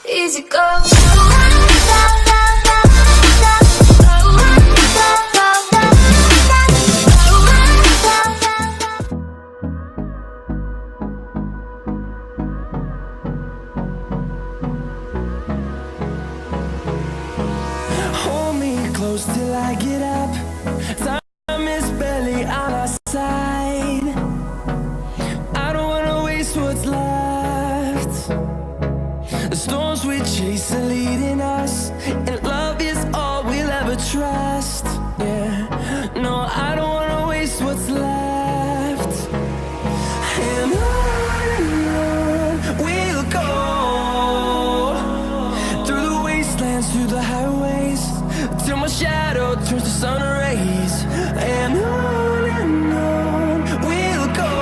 easy go. Hold me close till I get up. Time is barely on our side. I don't wanna waste what's left. The storms we chase are leading us, and love is all we'll ever trust. Yeah, no, I don't wanna waste what's left. And on we'll go, through the wastelands, through the highways, till my shadow turns to sun rays. And on we'll go,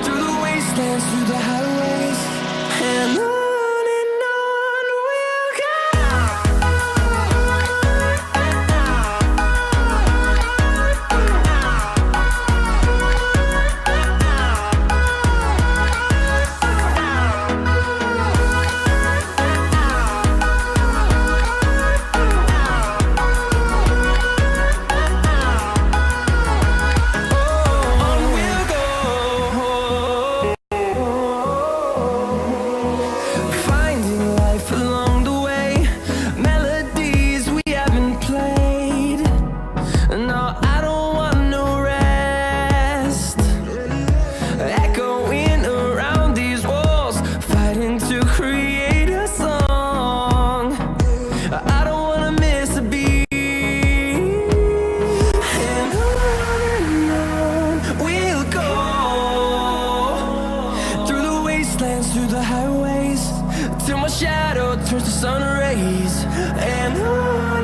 through the wastelands, through the highways, and on we'll go. On we'll go, finding life along the way, melodies we haven't played. No, I don't want no rest, echoing around these walls, fighting to create a song. I don't wanna miss a beat. And on we'll go, through the wastelands, through the highways, till my shadow turns to sun rays. And on